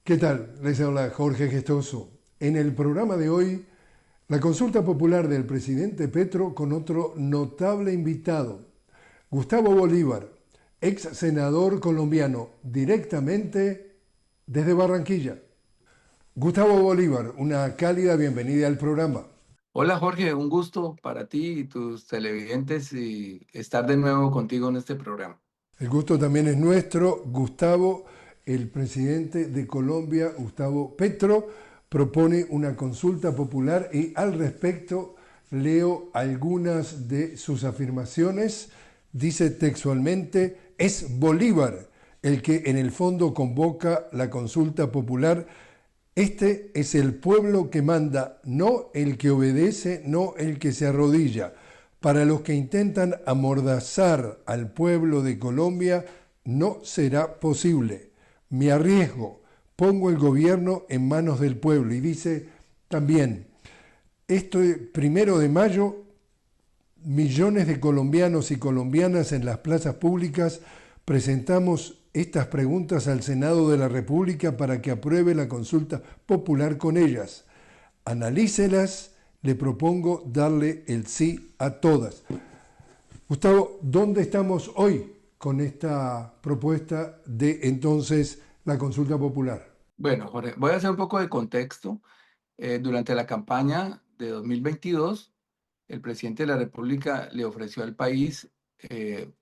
¿Qué tal? Les habla Jorge Gestoso. En el programa de hoy, la consulta popular del presidente Petro con otro notable invitado, Gustavo Bolívar, ex senador colombiano, directamente desde Barranquilla. Gustavo Bolívar, una cálida bienvenida al programa. Hola Jorge, un gusto para ti y tus televidentes y estar de nuevo contigo en este programa. El gusto también es nuestro. Gustavo, el presidente de Colombia, Gustavo Petro, propone una consulta popular y al respecto leo algunas de sus afirmaciones. Dice textualmente, es Bolívar el que en el fondo convoca la consulta popular. Este es el pueblo que manda, no el que obedece, no el que se arrodilla. Para los que intentan amordazar al pueblo de Colombia, no será posible. Me arriesgo, pongo el gobierno en manos del pueblo. Y dice también, este 1 de mayo, millones de colombianos y colombianas en las plazas públicas presentamos estas preguntas al Senado de la República para que apruebe la consulta popular con ellas. Analícelas, le propongo darle el sí a todas. Gustavo, ¿dónde estamos hoy con esta propuesta de entonces la consulta popular? Bueno, Jorge, voy a hacer un poco de contexto. Durante la campaña de 2022, el presidente de la República le ofreció al país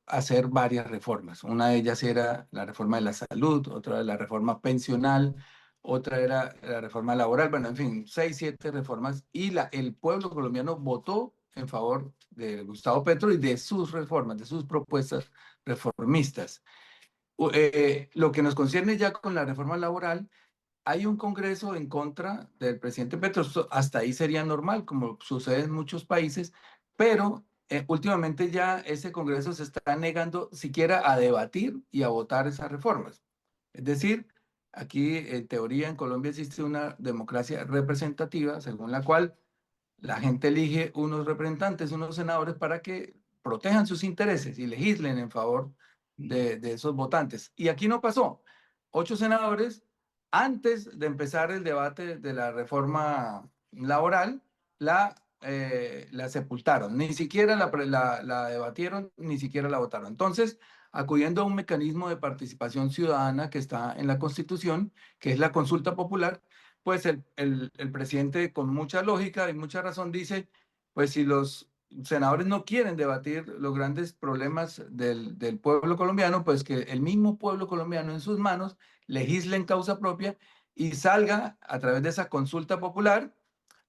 hacer varias reformas. Una de ellas era la reforma de la salud, otra la reforma pensional, otra era la reforma laboral, bueno, en fin, seis, siete reformas. Y el pueblo colombiano votó en favor de Gustavo Petro y de sus reformas, de sus propuestas reformistas. Lo que nos concierne ya con la reforma laboral, hay un congreso en contra del presidente Petro. Hasta ahí sería normal, como sucede en muchos países, pero últimamente ya ese congreso se está negando siquiera a debatir y a votar esas reformas. Es decir, aquí en teoría en Colombia existe una democracia representativa, según la cual la gente elige unos representantes, unos senadores para que protejan sus intereses y legislen en favor de esos votantes. Y aquí no pasó. Ocho senadores, antes de empezar el debate de la reforma laboral, la sepultaron. Ni siquiera la debatieron, ni siquiera la votaron. Entonces, acudiendo a un mecanismo de participación ciudadana que está en la Constitución, que es la consulta popular, pues el presidente con mucha lógica y mucha razón dice, pues si los senadores no quieren debatir los grandes problemas del pueblo colombiano, pues que el mismo pueblo colombiano en sus manos legisle en causa propia y salga a través de esa consulta popular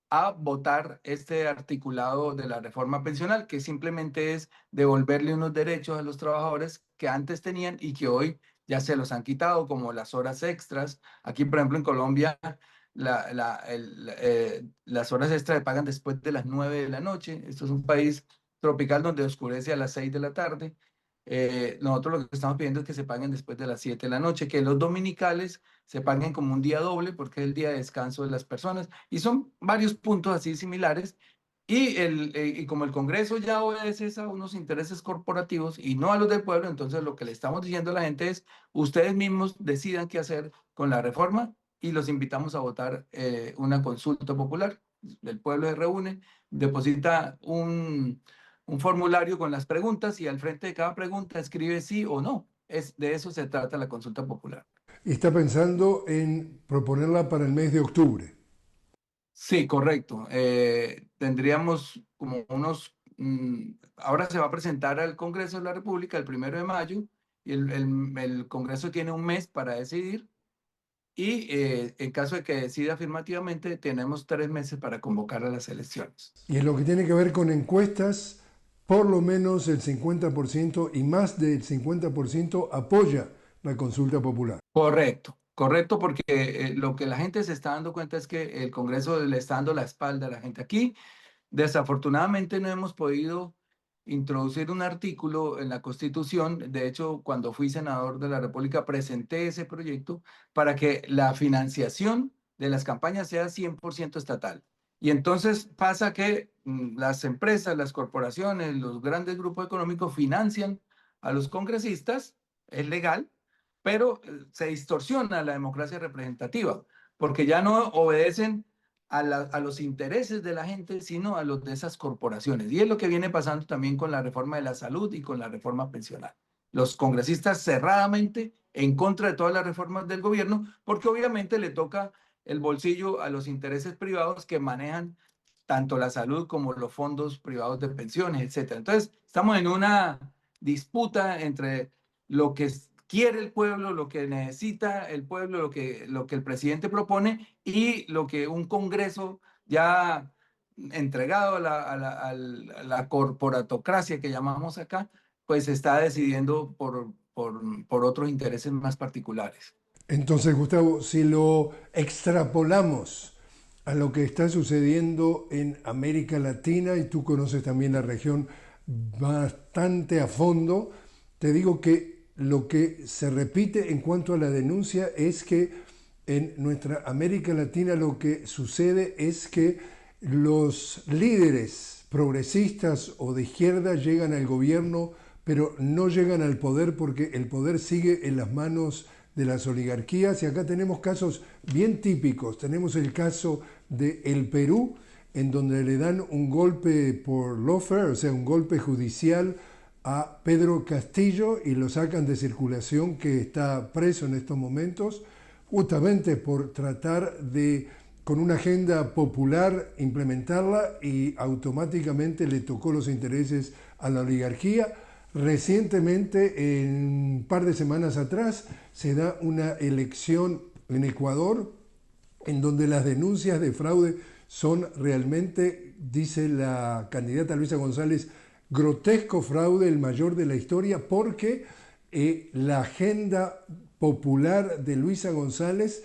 a votar este articulado de la reforma pensional, que simplemente es devolverle unos derechos a los trabajadores que antes tenían y que hoy ya se los han quitado, como las horas extras. Aquí, por ejemplo, en Colombia, las horas extras se pagan después de las 9 de la noche. Esto es un país tropical donde oscurece a las 6 de la tarde. Nosotros lo que estamos pidiendo es que se paguen después de las 7 de la noche, que los dominicales se paguen como un día doble porque es el día de descanso de las personas. Y son varios puntos así similares. Y como el Congreso ya obedece a unos intereses corporativos y no a los del pueblo, entonces lo que le estamos diciendo a la gente es, ustedes mismos decidan qué hacer con la reforma y los invitamos a votar una consulta popular. El pueblo se reúne, deposita un formulario con las preguntas y al frente de cada pregunta escribe sí o no. De eso se trata la consulta popular. Y está pensando en proponerla para el mes de octubre. Sí, correcto. Tendríamos como ahora se va a presentar al Congreso de la República el 1 de mayo y el Congreso tiene un mes para decidir y en caso de que decida afirmativamente tenemos 3 meses para convocar a las elecciones. Y en lo que tiene que ver con encuestas, por lo menos el 50% y más del 50% apoya la consulta popular. Correcto, correcto, porque lo que la gente se está dando cuenta es que el Congreso le está dando la espalda a la gente. Aquí, desafortunadamente, no hemos podido introducir un artículo en la Constitución. De hecho, cuando fui senador de la República, presenté ese proyecto para que la financiación de las campañas sea 100% estatal. Y entonces pasa que las empresas, las corporaciones, los grandes grupos económicos financian a los congresistas, es legal, pero se distorsiona la democracia representativa, porque ya no obedecen a los intereses de la gente, sino a los de esas corporaciones. Y es lo que viene pasando también con la reforma de la salud y con la reforma pensional. Los congresistas cerradamente en contra de todas las reformas del gobierno, porque obviamente le toca el bolsillo a los intereses privados que manejan tanto la salud como los fondos privados de pensiones, etcétera. Entonces, estamos en una disputa entre lo que quiere el pueblo, lo que necesita el pueblo, lo que el presidente propone y lo que un Congreso ya entregado a la corporatocracia que llamamos acá, pues está decidiendo por otros intereses más particulares. Entonces, Gustavo, si lo extrapolamos a lo que está sucediendo en América Latina, y tú conoces también la región bastante a fondo, te digo que lo que se repite en cuanto a la denuncia es que en nuestra América Latina lo que sucede es que los líderes progresistas o de izquierda llegan al gobierno, pero no llegan al poder porque el poder sigue en las manos de las oligarquías. Y acá tenemos casos bien típicos. Tenemos el caso de el Perú, en donde le dan un golpe por lawfare, o sea, un golpe judicial a Pedro Castillo y lo sacan de circulación, que está preso en estos momentos, justamente por tratar de, con una agenda popular, implementarla, y automáticamente le tocó los intereses a la oligarquía. Recientemente, en un par de semanas atrás, se da una elección en Ecuador en donde las denuncias de fraude son realmente, dice la candidata Luisa González, grotesco fraude, el mayor de la historia, porque la agenda popular de Luisa González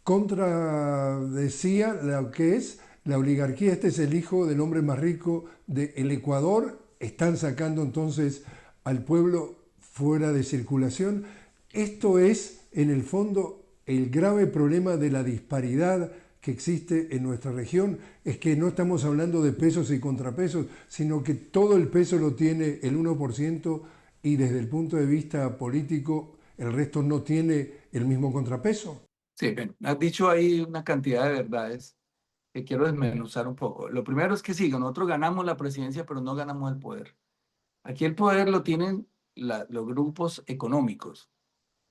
contradecía lo que es la oligarquía. Este es el hijo del hombre más rico del Ecuador. Están sacando entonces al pueblo fuera de circulación. Esto es, en el fondo, el grave problema de la disparidad que existe en nuestra región. Es que no estamos hablando de pesos y contrapesos, sino que todo el peso lo tiene el 1%, y desde el punto de vista político el resto no tiene el mismo contrapeso. Sí, bien, has dicho ahí una cantidad de verdades que quiero desmenuzar un poco. Lo primero es que sí, nosotros ganamos la presidencia, pero no ganamos el poder. Aquí el poder lo tienen los grupos económicos.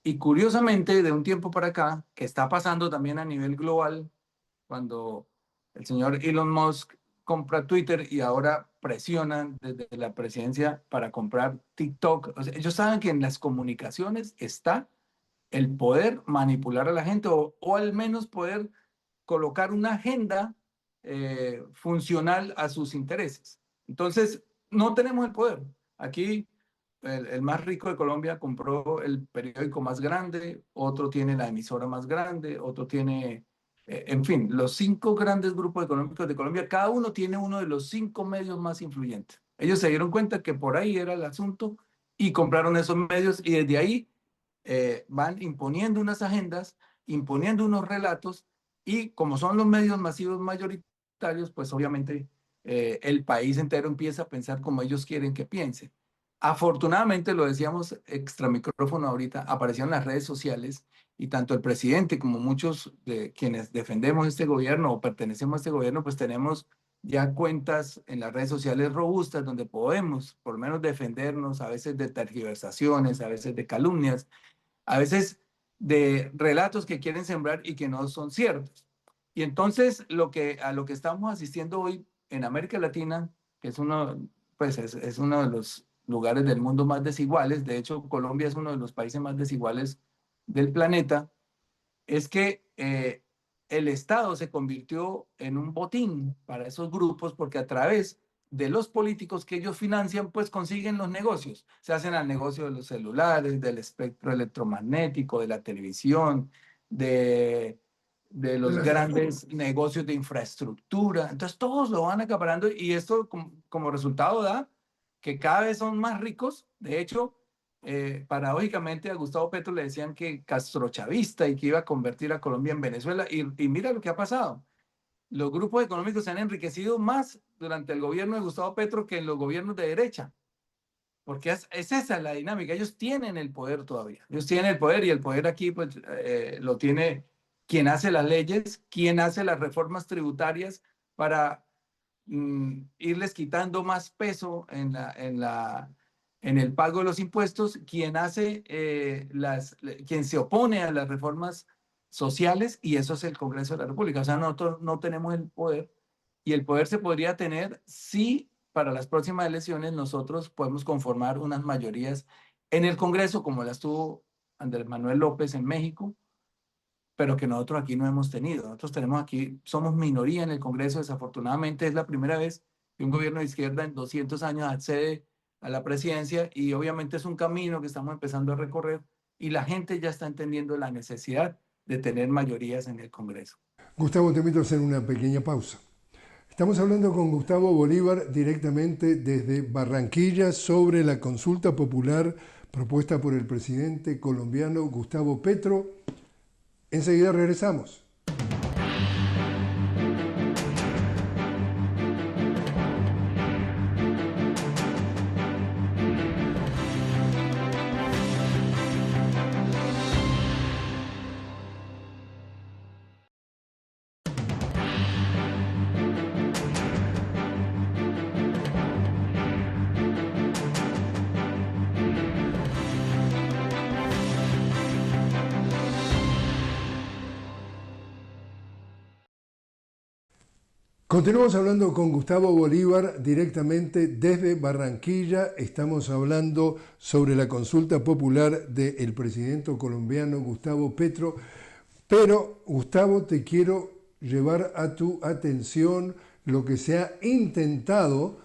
Y curiosamente, de un tiempo para acá, que está pasando también a nivel global, cuando el señor Elon Musk compra Twitter y ahora presionan desde la presidencia para comprar TikTok. O sea, ellos saben que en las comunicaciones está el poder manipular a la gente o al menos poder colocar una agenda funcional a sus intereses. Entonces, no tenemos el poder. Aquí el más rico de Colombia compró el periódico más grande, otro tiene la emisora más grande, otro tiene, en fin, los 5 grandes grupos económicos de Colombia, cada uno tiene uno de los 5 medios más influyentes. Ellos se dieron cuenta que por ahí era el asunto y compraron esos medios y desde ahí van imponiendo unas agendas, imponiendo unos relatos y como son los medios masivos mayoritarios, pues obviamente el país entero empieza a pensar como ellos quieren que piense. Afortunadamente, lo decíamos extra micrófono ahorita, aparecieron las redes sociales y tanto el presidente como muchos de quienes defendemos este gobierno o pertenecemos a este gobierno, pues tenemos ya cuentas en las redes sociales robustas donde podemos por lo menos defendernos a veces de tergiversaciones, a veces de calumnias, a veces de relatos que quieren sembrar y que no son ciertos. Y entonces a lo que estamos asistiendo hoy en América Latina, que es es uno de los lugares del mundo más desiguales, de hecho Colombia es uno de los países más desiguales del planeta, es que el Estado se convirtió en un botín para esos grupos porque a través de los políticos que ellos financian, pues consiguen los negocios. Se hacen al negocio de los celulares, del espectro electromagnético, de la televisión, de, de De los las- grandes negocios de infraestructura. Entonces todos lo van acaparando y esto como resultado da que cada vez son más ricos. De hecho, paradójicamente a Gustavo Petro le decían que castrochavista y que iba a convertir a Colombia en Venezuela. Y mira lo que ha pasado. Los grupos económicos se han enriquecido más durante el gobierno de Gustavo Petro que en los gobiernos de derecha. porque es esa la dinámica. Ellos tienen el poder todavía. Ellos tienen el poder y el poder aquí pues, lo tiene quien hace las leyes, quien hace las reformas tributarias para irles quitando más peso en el pago de los impuestos, quien hace quien se opone a las reformas sociales, y eso es el Congreso de la República. O sea, nosotros no tenemos el poder, y el poder se podría tener si para las próximas elecciones nosotros podemos conformar unas mayorías en el Congreso, como las tuvo Andrés Manuel López en México, pero que nosotros aquí no hemos tenido. Nosotros tenemos aquí, somos minoría en el Congreso, desafortunadamente es la primera vez que un gobierno de izquierda en 200 años accede a la presidencia, y obviamente es un camino que estamos empezando a recorrer y la gente ya está entendiendo la necesidad de tener mayorías en el Congreso. Gustavo, te invito a hacer una pequeña pausa. Estamos hablando con Gustavo Bolívar directamente desde Barranquilla sobre la consulta popular propuesta por el presidente colombiano Gustavo Petro. Enseguida regresamos. Continuamos hablando con Gustavo Bolívar directamente desde Barranquilla. Estamos hablando sobre la consulta popular del presidente colombiano Gustavo Petro. Pero, Gustavo, te quiero llevar a tu atención lo que se ha intentado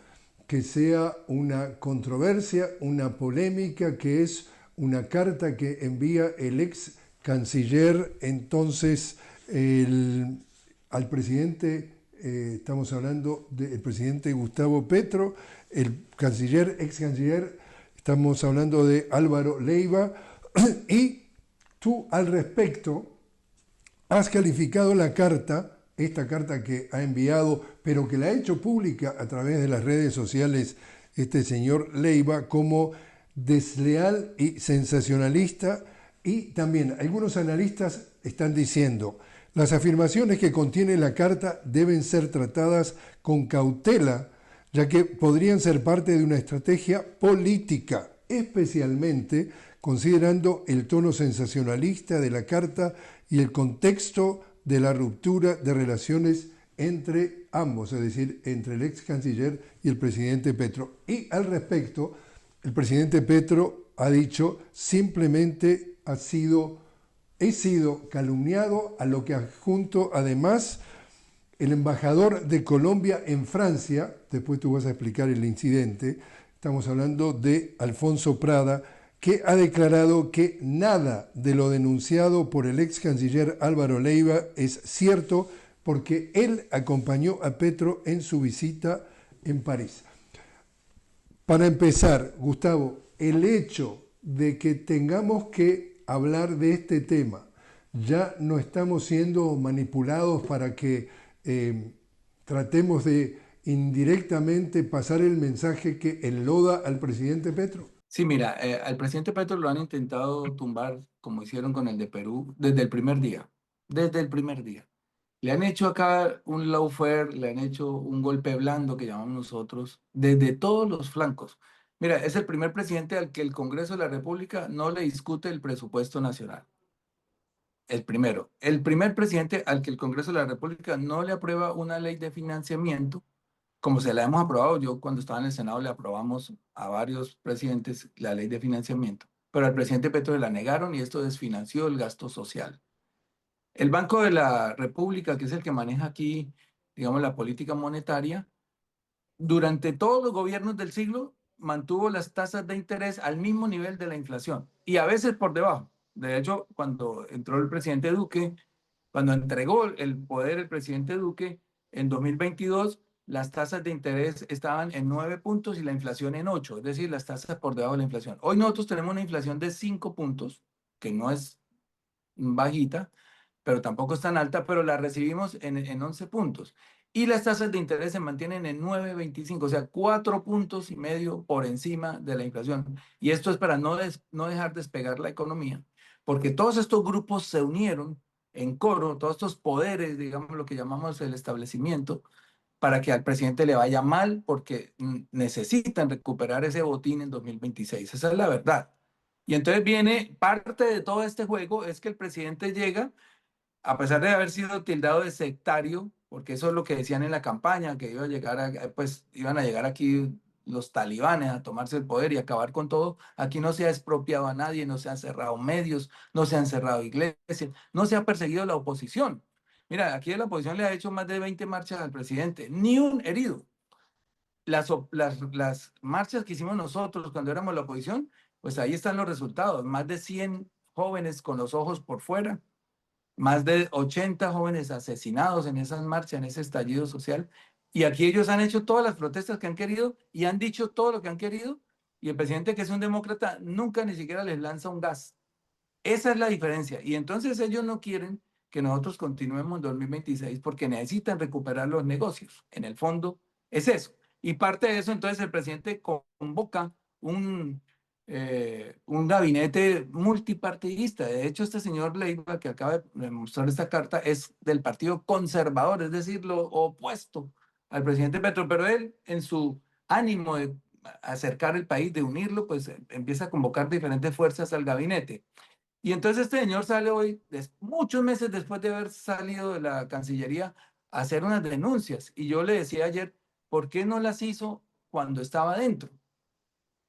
que sea una controversia, una polémica, que es una carta que envía el ex canciller entonces al presidente. Estamos hablando del presidente Gustavo Petro, el canciller, ex canciller, estamos hablando de Álvaro Leiva, y tú al respecto has calificado la carta, esta carta que ha enviado, pero que la ha hecho pública a través de las redes sociales este señor Leiva, como desleal y sensacionalista, y también algunos analistas están diciendo: las afirmaciones que contiene la carta deben ser tratadas con cautela, ya que podrían ser parte de una estrategia política, especialmente considerando el tono sensacionalista de la carta y el contexto de la ruptura de relaciones entre ambos, es decir, entre el ex canciller y el presidente Petro. Y al respecto, el presidente Petro ha dicho: simplemente he sido calumniado, a lo que adjunto además el embajador de Colombia en Francia. Después tú vas a explicar el incidente. Estamos hablando de Alfonso Prada, que ha declarado que nada de lo denunciado por el ex canciller Álvaro Leiva es cierto, porque él acompañó a Petro en su visita en París. Para empezar, Gustavo, el hecho de que tengamos que hablar de este tema, ya no estamos siendo manipulados para que tratemos de indirectamente pasar el mensaje que enloda al presidente Petro. Sí, mira, al presidente Petro lo han intentado tumbar, como hicieron con el de Perú, desde el primer día. Desde el primer día. Le han hecho acá un lawfare, le han hecho un golpe blando que llamamos nosotros, desde todos los flancos. Mira, es el primer presidente al que el Congreso de la República no le discute el presupuesto nacional. El primero. El primer presidente al que el Congreso de la República no le aprueba una ley de financiamiento, como se la hemos aprobado. Yo cuando estaba en el Senado le aprobamos a varios presidentes la ley de financiamiento, pero al presidente Petro la negaron y esto desfinanció el gasto social. El Banco de la República, que es el que maneja aquí, digamos, la política monetaria, durante todos los gobiernos del siglo mantuvo las tasas de interés al mismo nivel de la inflación y a veces por debajo. De hecho, cuando entró el presidente Duque, cuando entregó el poder el presidente Duque en 2022, las tasas de interés estaban en 9 puntos y la inflación en 8, es decir, las tasas por debajo de la inflación. Hoy nosotros tenemos una inflación de 5 puntos, que no es bajita, pero tampoco es tan alta, pero la recibimos en 11 puntos. y las tasas de interés se mantienen en 9,25, o sea, 4,5 puntos por encima de la inflación. Y esto es para no dejar despegar la economía, porque todos estos grupos se unieron en coro, todos estos poderes, digamos lo que llamamos el establecimiento, para que al presidente le vaya mal, porque necesitan recuperar ese botín en 2026. Esa es la verdad. Y entonces viene parte de todo este juego, es que el presidente llega a pesar de haber sido tildado de sectario, porque eso es lo que decían en la campaña, que iba a llegar pues iban a llegar aquí los talibanes a tomarse el poder y acabar con todo. Aquí no se ha expropiado a nadie, no se han cerrado medios, no se han cerrado iglesias, no se ha perseguido la oposición. Mira, aquí la oposición le ha hecho más de 20 marchas al presidente, ni un herido. Las marchas que hicimos nosotros cuando éramos la oposición, pues ahí están los resultados, más de 100 jóvenes con los ojos por fuera, más de 80 jóvenes asesinados en esas marchas, en ese estallido social. Y aquí ellos han hecho todas las protestas que han querido y han dicho todo lo que han querido. Y el presidente, que es un demócrata, nunca ni siquiera les lanza un gas. Esa es la diferencia. Y entonces ellos no quieren que nosotros continuemos en 2026 porque necesitan recuperar los negocios. En el fondo es eso. Y parte de eso, entonces el presidente convoca un gabinete multipartidista. De hecho, este señor Leiva, que acaba de mostrar esta carta, es del Partido Conservador, es decir, lo opuesto al presidente Petro, pero él, en su ánimo de acercar el país, de unirlo, pues empieza a convocar diferentes fuerzas al gabinete. Y entonces este señor sale hoy, muchos meses después de haber salido de la Cancillería, a hacer unas denuncias. Y yo le decía ayer, ¿por qué no las hizo cuando estaba dentro?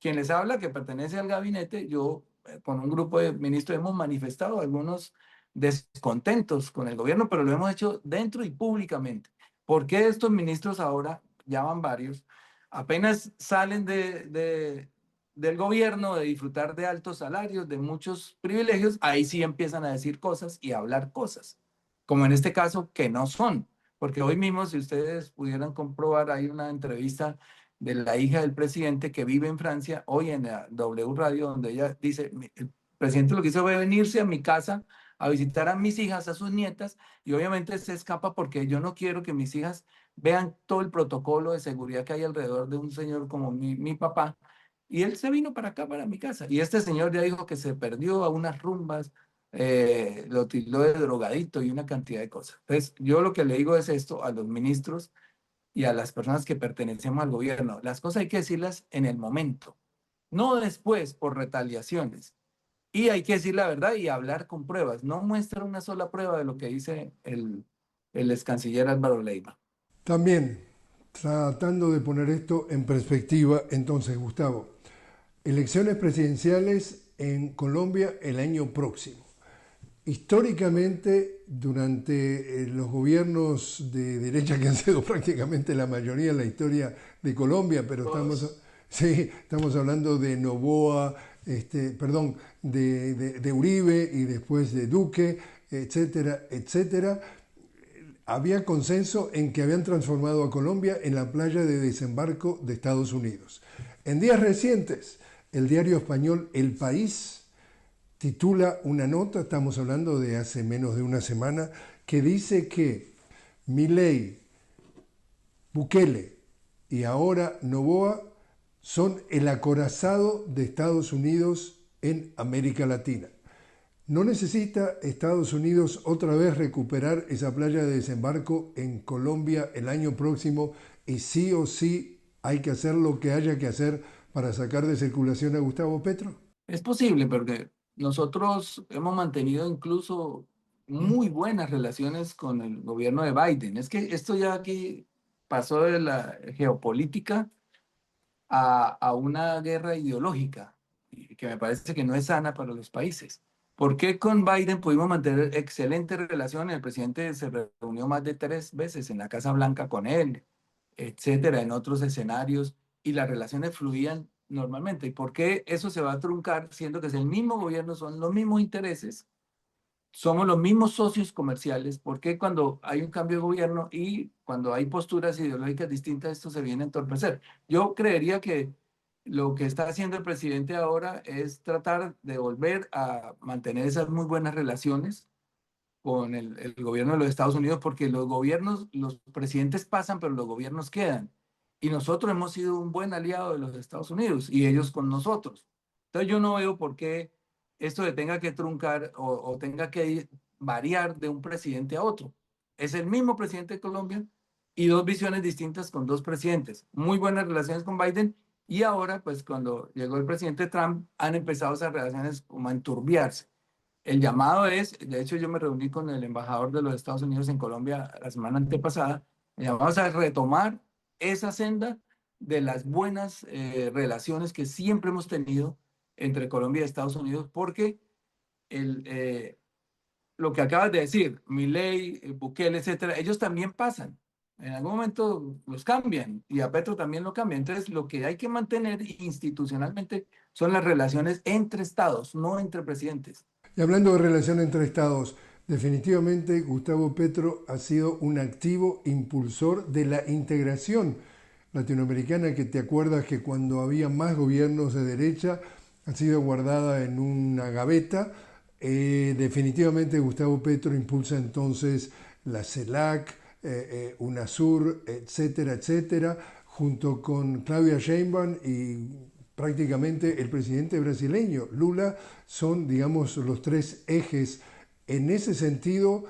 Quien les habla, que pertenece al gabinete, yo con un grupo de ministros hemos manifestado algunos descontentos con el gobierno, pero lo hemos hecho dentro y públicamente. ¿Por qué estos ministros ahora, ya van varios, apenas salen del gobierno, de disfrutar de altos salarios, de muchos privilegios, ahí sí empiezan a decir cosas y a hablar cosas, como en este caso que no son? Porque hoy mismo, si ustedes pudieran comprobar, hay una entrevista de la hija del presidente que vive en Francia, hoy en la W Radio, donde ella dice, el presidente lo que hizo fue venirse a mi casa a visitar a mis hijas, a sus nietas, y obviamente se escapa porque yo no quiero que mis hijas vean todo el protocolo de seguridad que hay alrededor de un señor como mi papá. Y él se vino para acá, para mi casa. Y este señor ya dijo que se perdió a unas rumbas, lo tildó de drogadito y una cantidad de cosas. Entonces, yo lo que le digo es esto a los ministros y a las personas que pertenecemos al gobierno. Las cosas hay que decirlas en el momento, no después por retaliaciones. Y hay que decir la verdad y hablar con pruebas. No muestra una sola prueba de lo que dice el ex canciller Álvaro Leiva. También, tratando de poner esto en perspectiva, entonces, Gustavo, elecciones presidenciales en Colombia el año próximo. Históricamente, durante los gobiernos de derecha, que han sido prácticamente la mayoría en la historia de Colombia, pero Todos. sí, estamos hablando de Noboa, perdón, de Uribe y después de Duque, etcétera, etcétera, había consenso en que habían transformado a Colombia en la playa de desembarco de Estados Unidos. En días recientes, el diario español El País titula una nota, estamos hablando de hace menos de una semana, que dice que Milei, Bukele y ahora Noboa son el acorazado de Estados Unidos en América Latina. ¿No necesita Estados Unidos otra vez recuperar esa playa de desembarco en Colombia el año próximo y sí o sí hay que hacer lo que haya que hacer para sacar de circulación a Gustavo Petro? Es posible porque nosotros hemos mantenido incluso muy buenas relaciones con el gobierno de Biden. Es que esto ya aquí pasó de la geopolítica a una guerra ideológica, y que me parece que no es sana para los países. ¿Por qué con Biden pudimos mantener excelentes relaciones? El presidente se reunió más de 3 veces en la Casa Blanca con él, etcétera, en otros escenarios, y las relaciones fluían normalmente. ¿Y por qué eso se va a truncar siendo que es el mismo gobierno, son los mismos intereses, somos los mismos socios comerciales? ¿Por qué cuando hay un cambio de gobierno y cuando hay posturas ideológicas distintas, esto se viene a entorpecer? Yo creería que lo que está haciendo el presidente ahora es tratar de volver a mantener esas muy buenas relaciones, con el gobierno de los Estados Unidos, porque los gobiernos, los presidentes pasan, pero los gobiernos quedan. Y nosotros hemos sido un buen aliado de los Estados Unidos y ellos con nosotros. Entonces yo no veo por qué esto de tenga que truncar o tenga que variar de un presidente a otro. Es el mismo presidente de Colombia y dos visiones distintas con dos presidentes. Muy buenas relaciones con Biden y ahora, pues cuando llegó el presidente Trump, han empezado esas relaciones como a enturbiarse. El llamado es, de hecho yo me reuní con el embajador de los Estados Unidos en Colombia la semana antepasada, el llamado es a retomar esa senda de las buenas relaciones que siempre hemos tenido entre Colombia y Estados Unidos, porque el, lo que acabas de decir, Milei, Bukele, etcétera, ellos también pasan. En algún momento los cambian y a Petro también lo cambian. Entonces, lo que hay que mantener institucionalmente son las relaciones entre estados, no entre presidentes. Y hablando de relación entre estados, definitivamente Gustavo Petro ha sido un activo impulsor de la integración latinoamericana, que te acuerdas que cuando había más gobiernos de derecha ha sido guardada en una gaveta. Definitivamente Gustavo Petro impulsa entonces la CELAC, UNASUR, etcétera, etcétera, junto con Claudia Sheinbaum y prácticamente el presidente brasileño, Lula, son, digamos, los tres ejes. En ese sentido,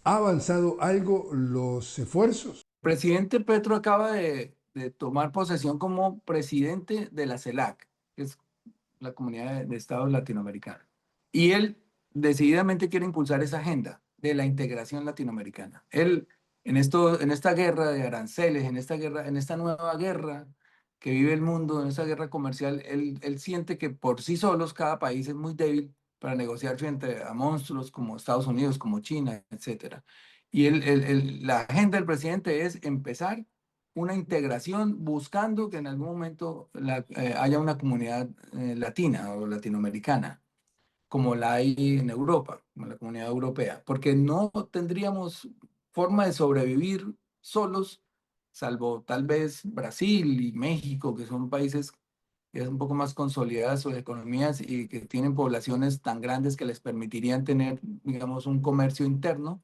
¿ha avanzado algo los esfuerzos? El presidente Petro acaba de tomar posesión como presidente de la CELAC, que es la Comunidad de Estados Latinoamericanos. Y él decididamente quiere impulsar esa agenda de la integración latinoamericana. Él, en esta guerra de aranceles, en esta nueva guerra que vive el mundo, en esta guerra comercial, él siente que por sí solos cada país es muy débil para negociar frente a monstruos como Estados Unidos, como China, etcétera. Y la agenda del presidente es empezar una integración buscando que en algún momento haya una comunidad latina o latinoamericana, como la hay en Europa, como la comunidad europea, porque no tendríamos forma de sobrevivir solos, salvo tal vez Brasil y México, que son países que son un poco más consolidadas sus economías y que tienen poblaciones tan grandes que les permitirían tener, digamos, un comercio interno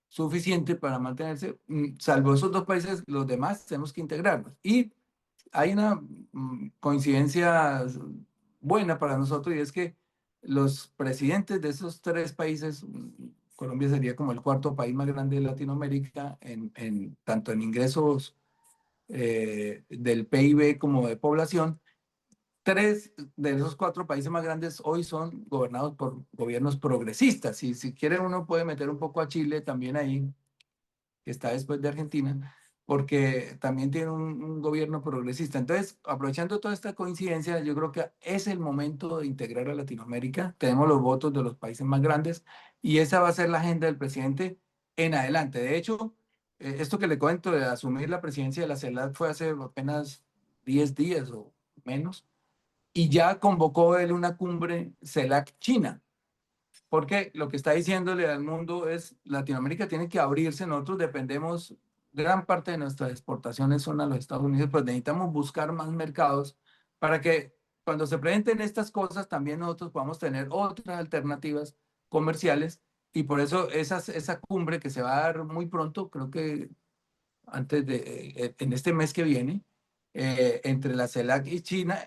suficiente para mantenerse. Salvo esos dos países, los demás tenemos que integrarnos. Y hay una coincidencia buena para nosotros y es que los presidentes de esos tres países, Colombia sería como el cuarto país más grande de Latinoamérica, tanto en ingresos del PIB como de población. Tres de esos cuatro países más grandes hoy son gobernados por gobiernos progresistas. Y si quieren, uno puede meter un poco a Chile también ahí, que está después de Argentina, porque también tiene un gobierno progresista. Entonces, aprovechando toda esta coincidencia, yo creo que es el momento de integrar a Latinoamérica. Tenemos los votos de los países más grandes y esa va a ser la agenda del presidente en adelante. De hecho, esto que le cuento de asumir la presidencia de la CELAC fue hace apenas 10 días o menos y ya convocó él una cumbre CELAC-China, porque lo que está diciéndole al mundo es, Latinoamérica tiene que abrirse, nosotros dependemos, gran parte de nuestras exportaciones son a los Estados Unidos, pues necesitamos buscar más mercados para que cuando se presenten estas cosas también nosotros podamos tener otras alternativas comerciales y por eso esa cumbre que se va a dar muy pronto, creo que en este mes que viene, entre la CELAC y China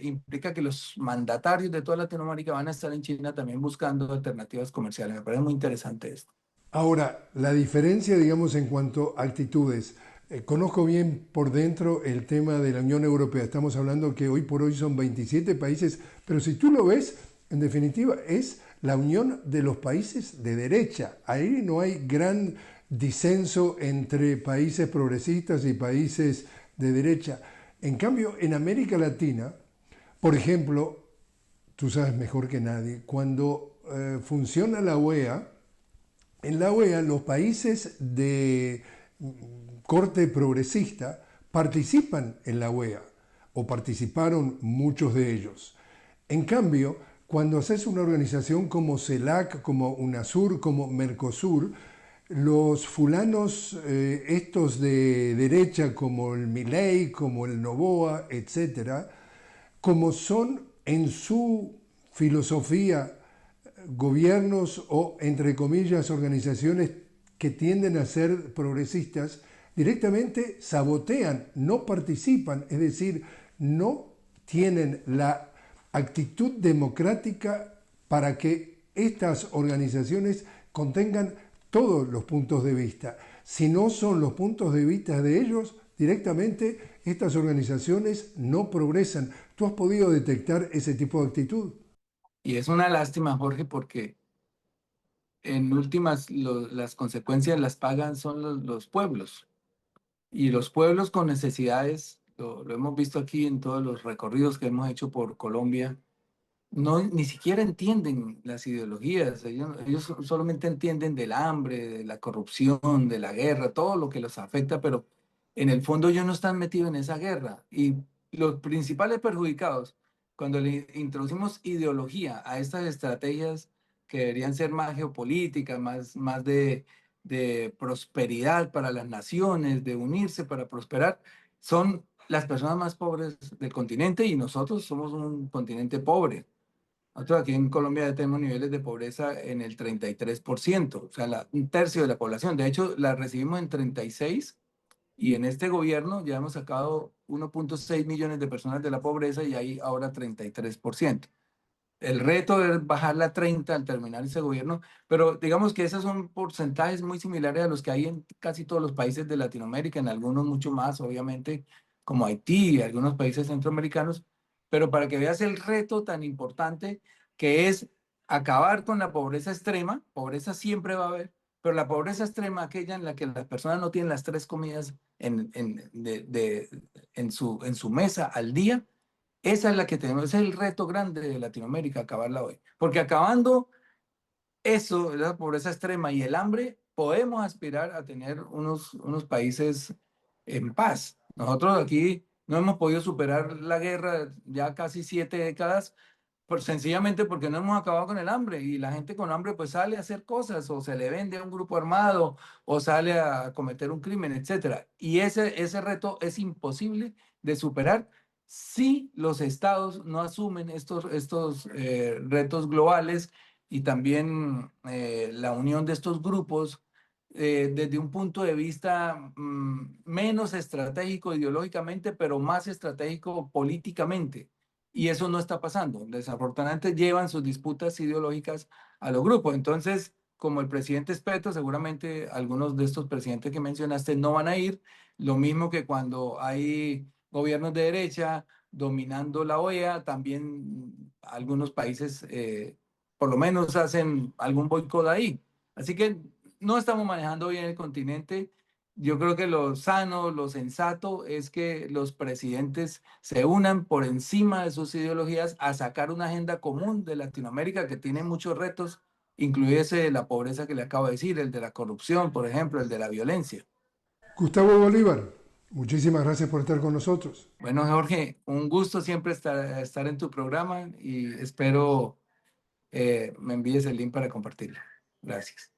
implica que los mandatarios de toda Latinoamérica van a estar en China también buscando alternativas comerciales. Me parece muy interesante esto. Ahora, la diferencia, digamos, en cuanto a actitudes. Conozco bien por dentro el tema de la Unión Europea. Estamos hablando que hoy por hoy son 27 países, pero si tú lo ves, en definitiva, es la unión de los países de derecha. Ahí no hay gran disenso entre países progresistas y países de derecha. En cambio, en América Latina, por ejemplo, tú sabes mejor que nadie, cuando funciona la OEA, en la OEA los países de corte progresista participan en la OEA, o participaron muchos de ellos. En cambio, cuando haces una organización como CELAC, como UNASUR, como Mercosur, los fulanos estos de derecha como el Milei, como el Noboa, etcétera, como son en su filosofía gobiernos o, entre comillas, organizaciones que tienden a ser progresistas, directamente sabotean, no participan, es decir, no tienen la actitud democrática para que estas organizaciones contengan todos los puntos de vista. Si no son los puntos de vista de ellos, directamente estas organizaciones no progresan. ¿Tú has podido detectar ese tipo de actitud? Y es una lástima, Jorge, porque en últimas las consecuencias las pagan son los pueblos. Y los pueblos con necesidades, lo hemos visto aquí en todos los recorridos que hemos hecho por Colombia, no, ni siquiera entienden las ideologías. Ellos solamente entienden del hambre, de la corrupción, de la guerra, todo lo que los afecta, pero en el fondo ellos no están metidos en esa guerra. Y los principales perjudicados, cuando le introducimos ideología a estas estrategias que deberían ser más geopolíticas, más de prosperidad para las naciones, de unirse para prosperar, son las personas más pobres del continente y nosotros somos un continente pobre. Nosotros aquí en Colombia ya tenemos niveles de pobreza en el 33%, o sea, un tercio de la población. De hecho, la recibimos en 36 y en este gobierno ya hemos sacado 1.6 millones de personas de la pobreza y hay ahora 33%. El reto es bajarla a 30 al terminar ese gobierno, pero digamos que esos son porcentajes muy similares a los que hay en casi todos los países de Latinoamérica, en algunos mucho más, obviamente, como Haití y algunos países centroamericanos, pero para que veas el reto tan importante que es acabar con la pobreza extrema, pobreza siempre va a haber, pero la pobreza extrema, aquella en la que las personas no tienen las tres comidas en su mesa al día, esa es la que tenemos, ese es el reto grande de Latinoamérica, acabarla hoy. Porque acabando eso, la pobreza extrema y el hambre, podemos aspirar a tener unos países en paz. Nosotros aquí no hemos podido superar la guerra ya casi 7 décadas, sencillamente porque no hemos acabado con el hambre y la gente con hambre pues sale a hacer cosas o se le vende a un grupo armado o sale a cometer un crimen, etcétera. Y ese reto es imposible de superar si los estados no asumen estos retos globales y también la unión de estos grupos desde un punto de vista menos estratégico ideológicamente, pero más estratégico políticamente. Y eso no está pasando. Desafortunadamente llevan sus disputas ideológicas a los grupos. Entonces, como el presidente es Petro, seguramente algunos de estos presidentes que mencionaste no van a ir. Lo mismo que cuando hay gobiernos de derecha dominando la OEA, también algunos países por lo menos hacen algún boicot ahí. Así que no estamos manejando bien el continente. Yo creo que lo sano, lo sensato es que los presidentes se unan por encima de sus ideologías a sacar una agenda común de Latinoamérica que tiene muchos retos, incluido ese de la pobreza que le acabo de decir, el de la corrupción, por ejemplo, el de la violencia. Gustavo Bolívar, muchísimas gracias por estar con nosotros. Bueno, Jorge, un gusto siempre estar en tu programa y espero me envíes el link para compartirlo. Gracias.